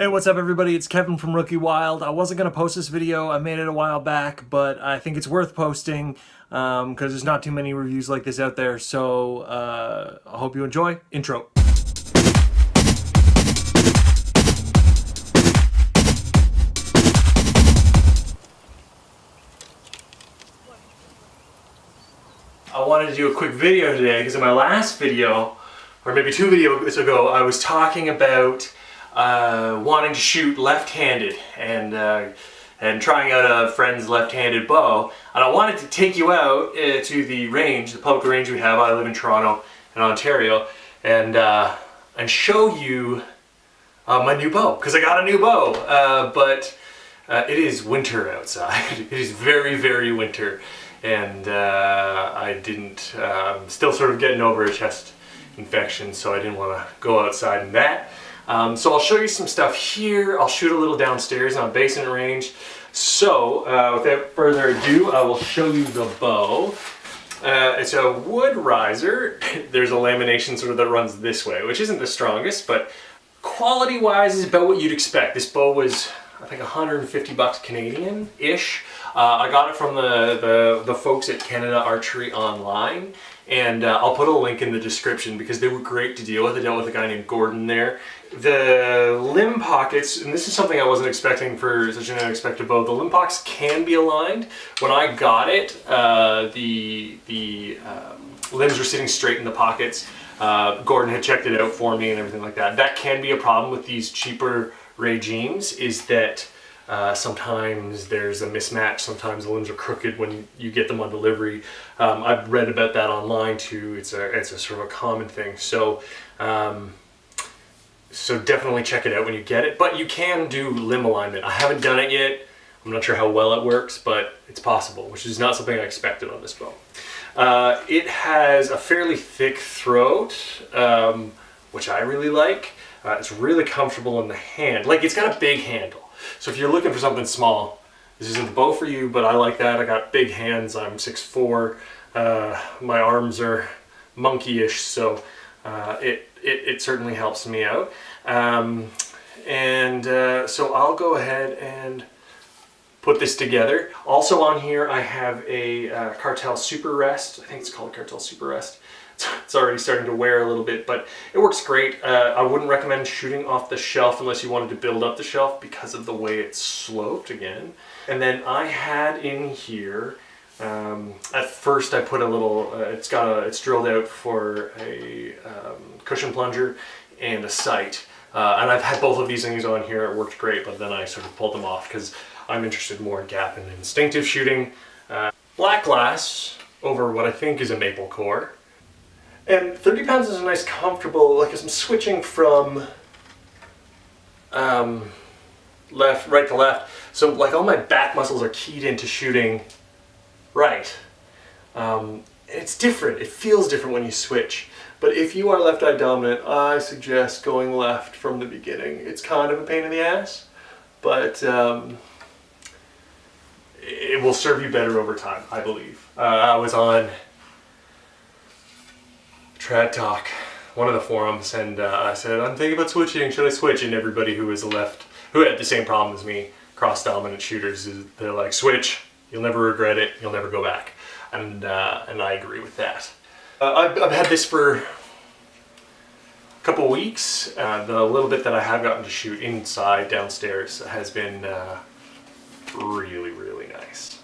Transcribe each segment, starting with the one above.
Hey, what's up everybody? It's Kevin from Rookie Wild. I wasn't going to post this video. I made it a while back, but I think it's worth posting because there's not too many reviews like this out there. So I hope you enjoy. Intro. I wanted to do a quick video today because in my last video, or maybe two videos ago, I was talking about wanting to shoot left-handed and trying out a friend's left-handed bow, and I wanted to take you out to the range, the public range we have. I live in Toronto in Ontario, and show you my new bow, because I got a new bow, but it is winter outside. It is very, very winter, and I didn't, still sort of getting over a chest infection, so I didn't want to go outside in that. So I'll show you some stuff here. I'll shoot a little downstairs on basin range. So without further ado, I will show you the bow. It's a wood riser. There's a lamination sort of that runs this way, which isn't the strongest, but quality wise is about what you'd expect. This bow was, I think, 150 bucks Canadian-ish. I got it from the folks at Canada Archery online, and I'll put a link in the description because they were great to deal with. I dealt with a guy named Gordon there. The limb pockets, and this is something I wasn't expecting for such an unexpected bow, the limb pockets can be aligned. When I got it, the limbs were sitting straight in the pockets. Gordon had checked it out for me and everything like that. That can be a problem with these cheaper Ragims, is that sometimes there's a mismatch. Sometimes the limbs are crooked when you get them on delivery. I've read about that online too. It's a sort of a common thing. So so definitely check it out when you get it. But you can do limb alignment. I haven't done it yet. I'm not sure how well it works, but it's possible, which is not something I expected on this bow. It has a fairly thick throat, which I really like. It's really comfortable in the hand. Like, it's got a big handle. So if you're looking for something small, this isn't the bow for you, but I like that. I got big hands. I'm 6'4". My arms are monkey-ish, so it certainly helps me out. So I'll go ahead and put this together. Also on here I have a Cartel Super Rest. I think it's called Cartel Super Rest. It's already starting to wear a little bit, but it works great. I wouldn't recommend shooting off the shelf unless you wanted to build up the shelf because of the way it's sloped again. And then I had in here, at first I put a little, it's drilled out for a cushion plunger and a sight. And I've had both of these things on here. It worked great, but then I sort of pulled them off because I'm interested more in gap and instinctive shooting. Black glass over what I think is a maple core. And 30 pounds is a nice comfortable, like, as I'm switching from right to left, so like all my back muscles are keyed into shooting right. It's different, it feels different when you switch. But if you are left-eye dominant, I suggest going left from the beginning. It's kind of a pain in the ass, but it will serve you better over time, I believe. I was on Trad Talk, one of the forums, and I said, I'm thinking about switching, should I switch? And everybody who was who had the same problem as me, cross-dominant shooters, they're like, switch, you'll never regret it, you'll never go back. And I agree with that. I've had this for a couple weeks. The little bit that I have gotten to shoot inside, downstairs, has been really, really nice.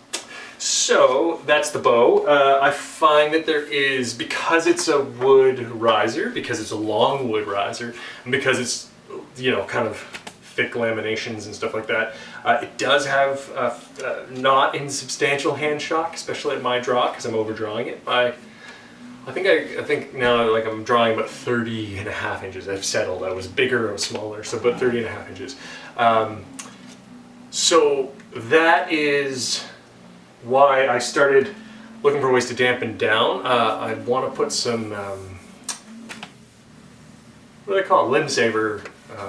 So that's the bow. I find that there is, because it's a wood riser, because it's a long wood riser, and because it's, you know, kind of thick laminations and stuff like that, it does have not insubstantial hand shock, especially at my draw, because I'm overdrawing it by, I think now, like, I'm drawing about 30.5 inches. I've settled. I was bigger, I was smaller, so about 30.5 inches. So that is why I started looking for ways to dampen down. I want to put some, what do they call it? Limb saver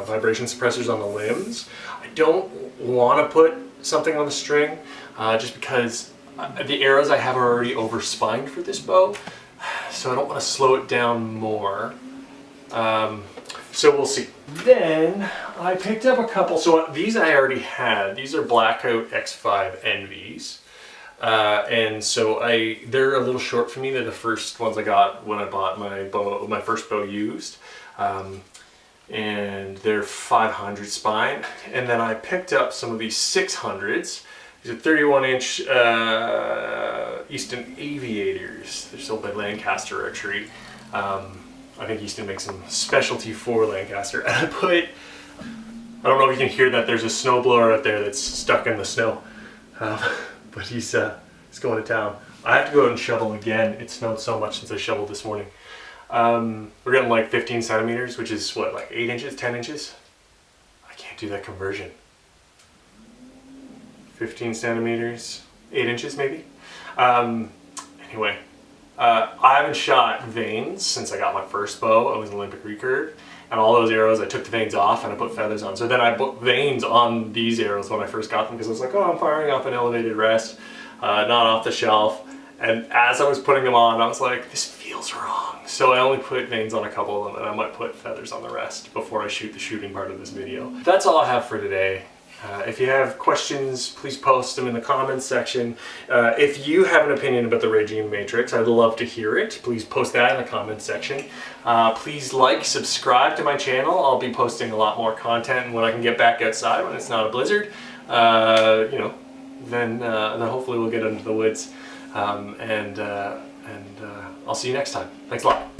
vibration suppressors on the limbs. I don't want to put something on the string just because the arrows I have are already overspined for this bow, so I don't want to slow it down more. So we'll see. Then I picked up a couple. So these I already had. These are Blackout X5 Envies. And so they're a little short for me. They're the first ones I got when I bought my first bow used. And they're 500 spine. And then I picked up some of these 600s. These are 31-inch Easton Aviators. They're sold by Lancaster Archery. I think Easton makes them specialty for Lancaster. And I don't know if you can hear that, there's a snowblower out there that's stuck in the snow. But he's going to town. I have to go out and shovel again. It snowed so much since I shoveled this morning. We're getting like 15 centimeters, which is what, like 8 inches, 10 inches? I can't do that conversion. 15 centimeters, 8 inches maybe? Anyway, I haven't shot vanes since I got my first bow. It was an Olympic recurve. And all those arrows, I took the vanes off and I put feathers on. So then I put vanes on these arrows when I first got them because I was like, oh, I'm firing off an elevated rest, not off the shelf. And as I was putting them on, I was like, this feels wrong. So I only put vanes on a couple of them and I might put feathers on the rest before I shoot the shooting part of this video. That's all I have for today. If you have questions, please post them in the comments section. If you have an opinion about the Ragim matrix, I'd love to hear it. Please post that in the comments section. Please like, subscribe to my channel. I'll be posting a lot more content when I can get back outside, when it's not a blizzard. Then hopefully we'll get into the woods. And I'll see you next time. Thanks a lot.